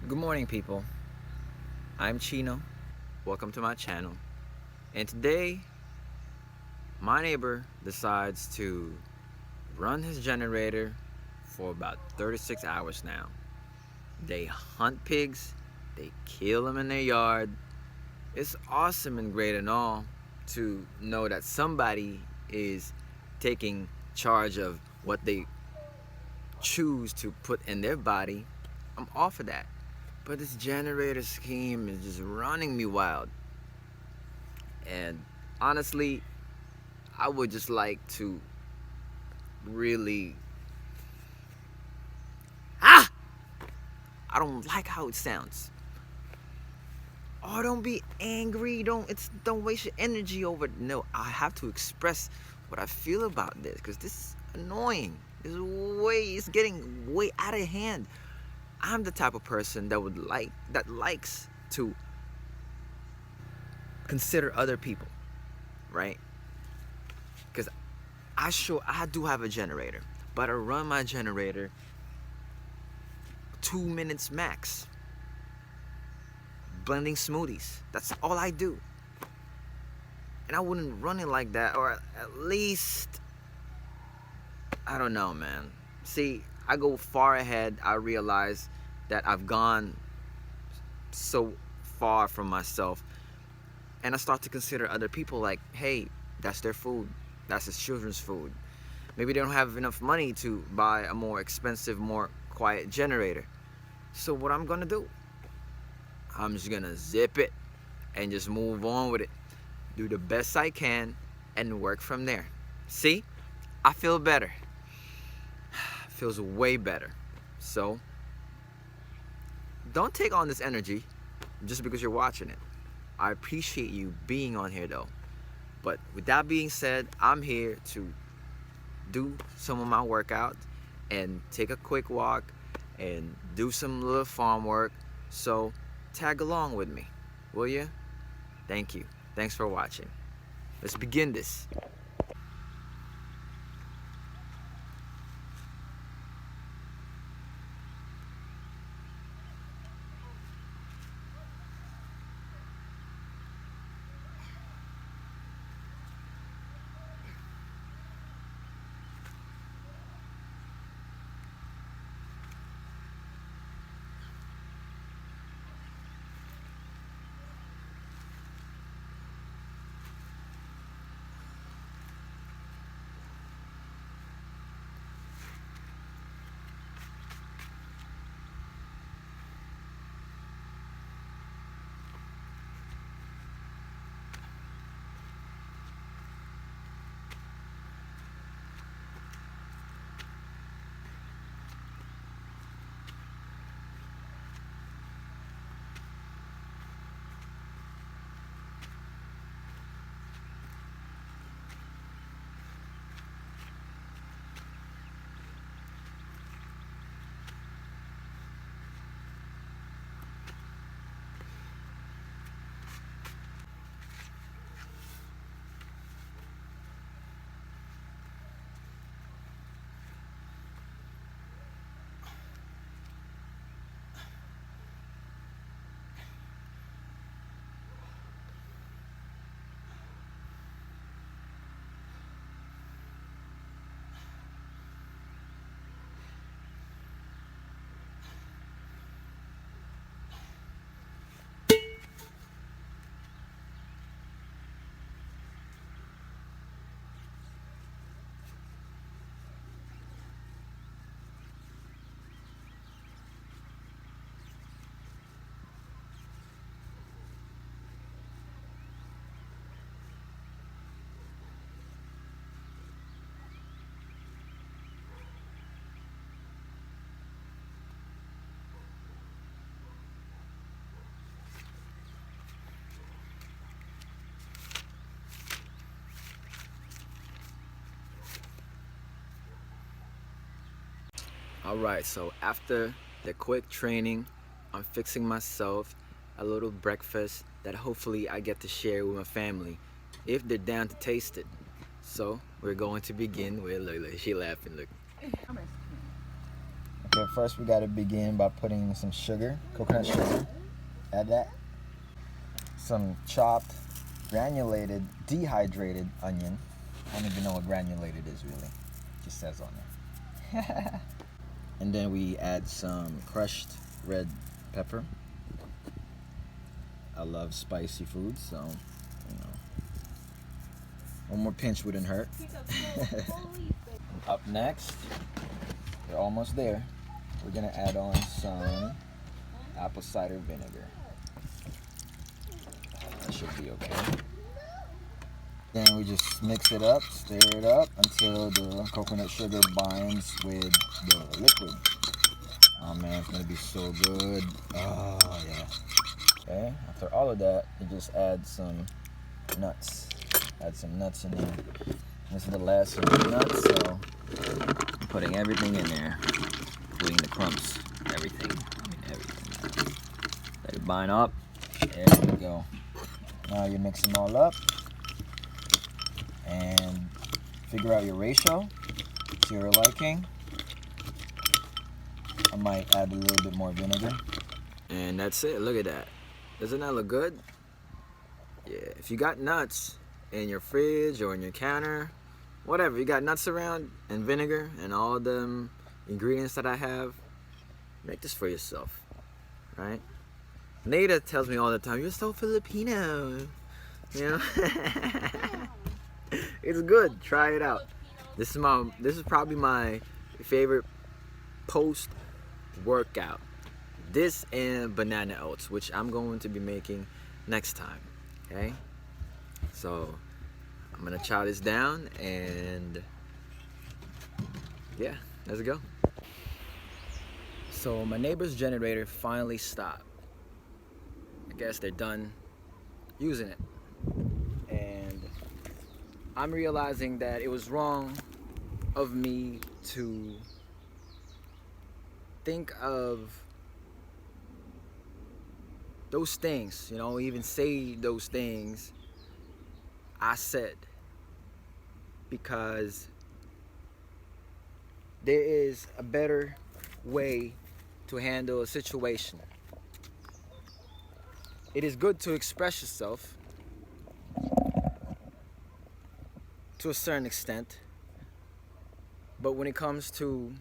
Good morning, people. I'm Chino. Welcome to my channel. And today, my neighbor decides to run his generator for about 36 hours now. They hunt pigs, they kill them in their yard. It's awesome and great and all to know that somebody is taking charge of what they choose to put in their body. I'm all for that. But this generator scheme is just running me wild. And honestly, I would just like to really I don't like how it sounds. Oh, don't be angry. Don't waste your energy over it. No, I have to express what I feel about this because this is annoying. It's getting way out of hand. I'm the type of person that likes to consider other people, right? Because I do have a generator, but I run my generator 2 minutes max. Blending smoothies. That's all I do. And I wouldn't run it like that, or at least, I don't know, man. See, I go far ahead. I realize that I've gone so far from myself, and I start to consider other people like, hey, that's their food. That's his children's food. Maybe they don't have enough money to buy a more expensive, more quiet generator. So what I'm gonna do, I'm just gonna zip it and just move on with it. Do the best I can and work from there. See, I feel better. Feels way better. So don't take on this energy just because you're watching it. I appreciate you being on here though. But with that being said, I'm here to do some of my workout and take a quick walk and do some little farm work. So tag along with me, will you? Thank you. Thanks for watching. Let's begin this. Alright, so after the quick training, I'm fixing myself a little breakfast that hopefully I get to share with my family if they're down to taste it. So we're going to begin with, look, she laughing, look. Okay, first we gotta begin by putting some sugar, coconut sugar. Add that. Some chopped, granulated, dehydrated onion. I don't even know what granulated is really. It just says on there. And then we add some crushed red pepper. I love spicy food, so you know, one more pinch wouldn't hurt. Up next, we're almost there. We're gonna add on some apple cider vinegar. That should be okay. Then we just mix it up, stir it up until the coconut sugar binds with the liquid. Oh man, it's gonna be so good. Oh yeah. Okay, after all of that, you just add some nuts. Add some nuts in there. This is the last of the nuts, so I'm putting everything in there, including the crumbs, everything. I mean everything. Let it bind up. There we go. Now you mix them all up and figure out your ratio to your liking. I might add a little bit more vinegar. And that's it. Look at that. Doesn't that look good? Yeah. If you got nuts in your fridge or in your counter, whatever, you got nuts around and vinegar and all them ingredients that I have, make this for yourself, right? Nada tells me all the time, you're so Filipino, you know? It's good. Try it out. This is probably my favorite post workout. This and banana oats, which I'm going to be making next time. Okay? So I'm gonna chow this down and yeah, let's go. So my neighbor's generator finally stopped. I guess they're done using it. And I'm realizing that it was wrong of me to think of those things, you know, even say those things I said, because there is a better way to handle a situation. It is good to express yourself to a certain extent, but when it comes to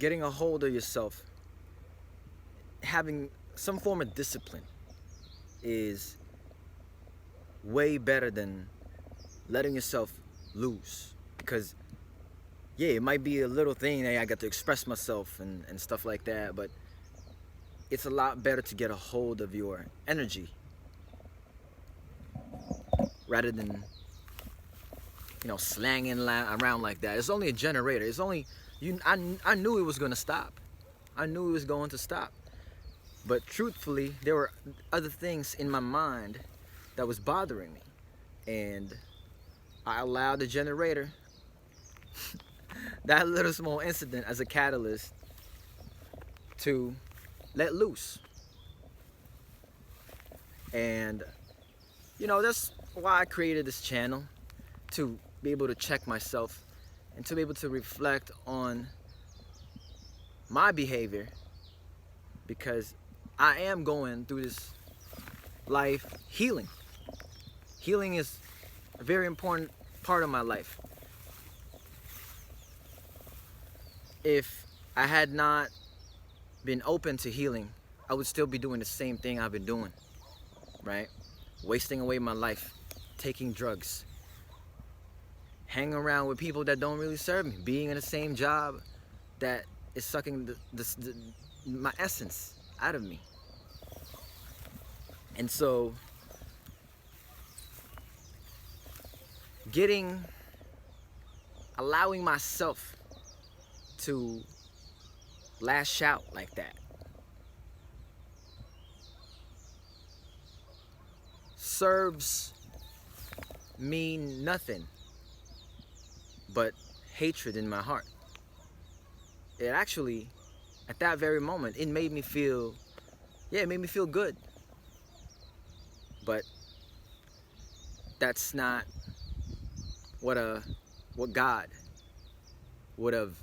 getting a hold of yourself, having some form of discipline is way better than letting yourself loose. Because yeah, it might be a little thing that I got to express myself and stuff like that, but it's a lot better to get a hold of your energy rather than, you know, slanging around like that. It's only a generator. It's only I knew it was going to stop. I knew it was going to stop. But truthfully, there were other things in my mind that was bothering me. And I allowed the generator, that little small incident as a catalyst to let loose. And, you know, that's why I created this channel, to be able to check myself and to be able to reflect on my behavior, because I am going through this life healing. Healing is a very important part of my life. If I had not been open to healing, I would still be doing the same thing I've been doing, right? Wasting away my life, taking drugs, hanging around with people that don't really serve me, being in the same job that is sucking my essence out of me. And so allowing myself to lash out like that serves me nothing but hatred in my heart. It actually, at that very moment, it made me feel good. But that's not what God would have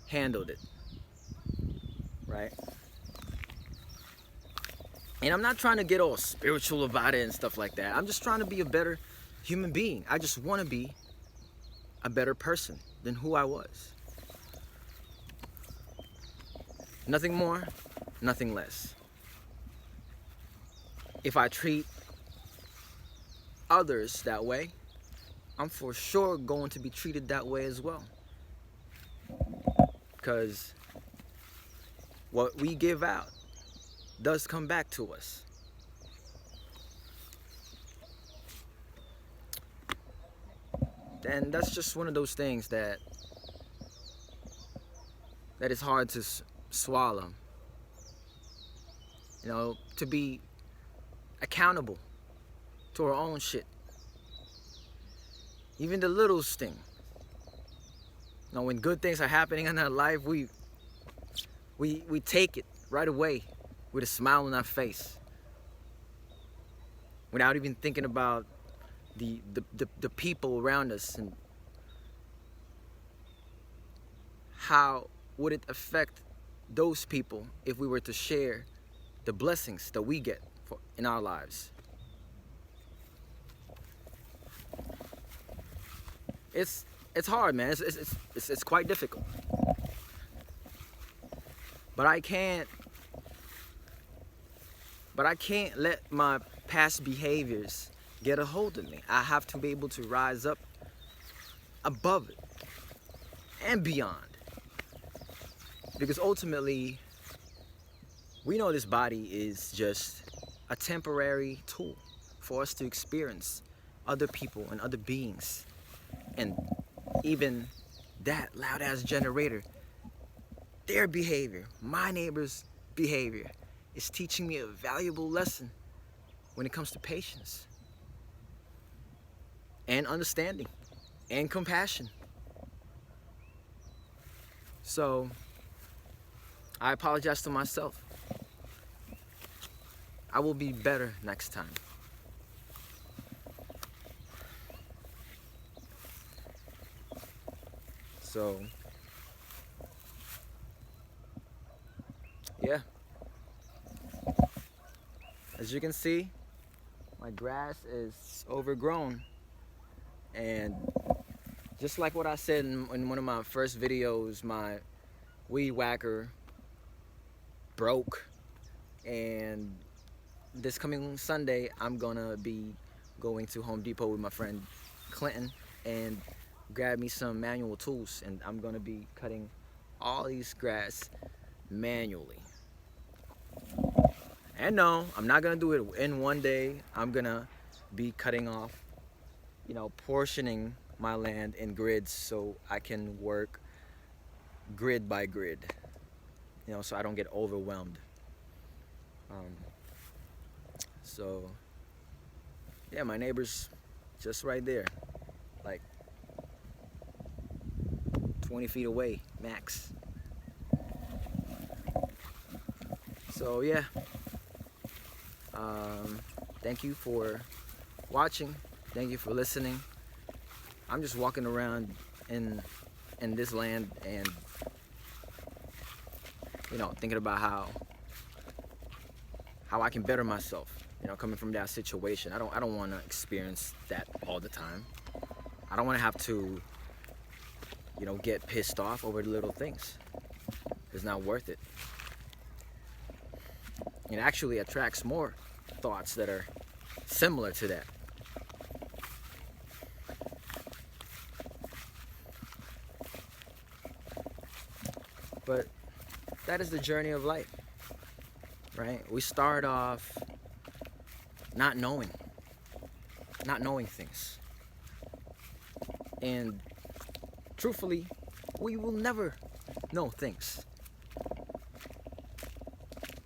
handled it, right? And I'm not trying to get all spiritual about it and stuff like that. I'm just trying to be a better human being. I just want to be a better person than who I was. Nothing more, nothing less. If I treat others that way, I'm for sure going to be treated that way as well. Because what we give out does come back to us. And that's just one of those things that is hard to swallow. You know, to be accountable to our own shit. Even the little sting. You know, when good things are happening in our life, we take it right away with a smile on our face, without even thinking about the people around us and how would it affect those people if we were to share the blessings that we get in our lives. It's hard, man. It's quite difficult. But I can't let my past behaviors get a hold of me. I have to be able to rise up above it and beyond. Because ultimately, we know this body is just a temporary tool for us to experience other people and other beings. And even that loud ass generator, their behavior, my neighbor's behavior, is teaching me a valuable lesson when it comes to patience and understanding and compassion. So I apologize to myself. I will be better next time. So yeah, as you can see, my grass is overgrown, and just like what I said in one of my first videos, my weed whacker broke, and this coming Sunday I'm gonna be going to Home Depot with my friend Clinton and grab me some manual tools, and I'm gonna be cutting all these grass manually. And no, I'm not gonna do it in one day. I'm gonna be cutting off, you know, portioning my land in grids so I can work grid by grid, you know, so I don't get overwhelmed. So yeah, my neighbor's just right there, like 20 feet away max. So yeah, thank you for watching, thank you for listening. I'm just walking around in this land and, you know, thinking about how I can better myself, you know, coming from that situation. I don't want to experience that all the time. I don't want to have to, you know, get pissed off over the little things. It's not worth it. It actually attracts more thoughts that are similar to that. But that is the journey of life, right? We start off not knowing things. And truthfully, we will never know things.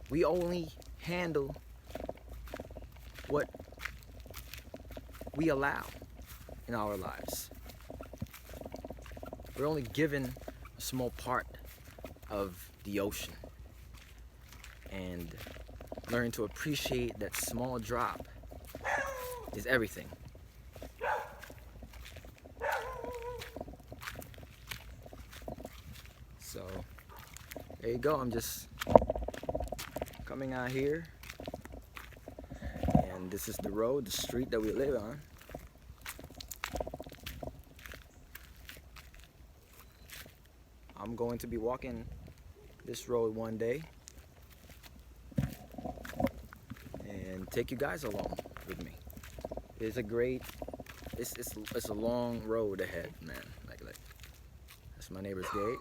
We only handle what we allow in our lives. We're only given a small part of the ocean, and learning to appreciate that small drop is everything. there you go. I'm just coming out here, and this is the road, the street that we live on. I'm going to be walking this road one day and take you guys along with me. It's a great, it's a long road ahead, man. Like that's my neighbor's gate.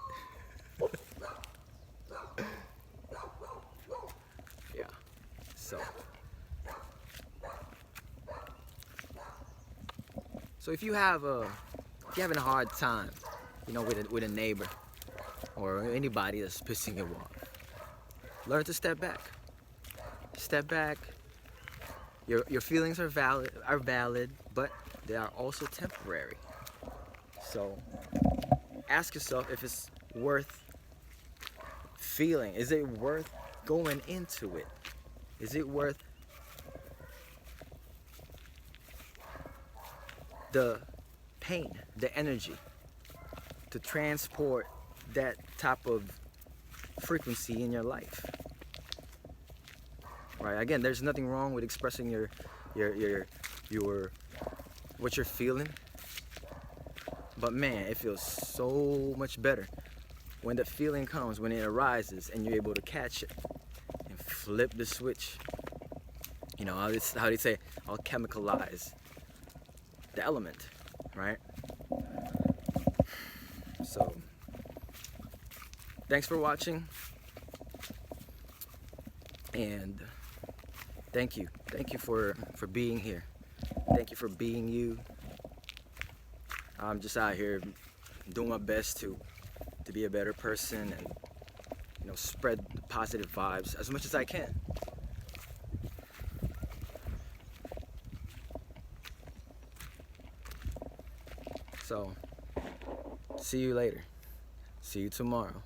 Yeah. So if you're having a hard time, with a neighbor or anybody that's pissing you off, learn to step back. Step back. Your feelings are valid, but they are also temporary. So ask yourself if it's worth feeling. Is it worth going into it? Is it worth the pain, the energy to transport that type of frequency in your life? Right? Again, there's nothing wrong with expressing your what you're feeling. But man, it feels so much better when the feeling comes, when it arises, and you're able to catch it and flip the switch. How they say, I'll chemicalize the element, right? So, thanks for watching, and thank you for being here. Thank you for being you. I'm just out here doing my best to be a better person and spread positive vibes as much as I can. So, see you later. See you tomorrow.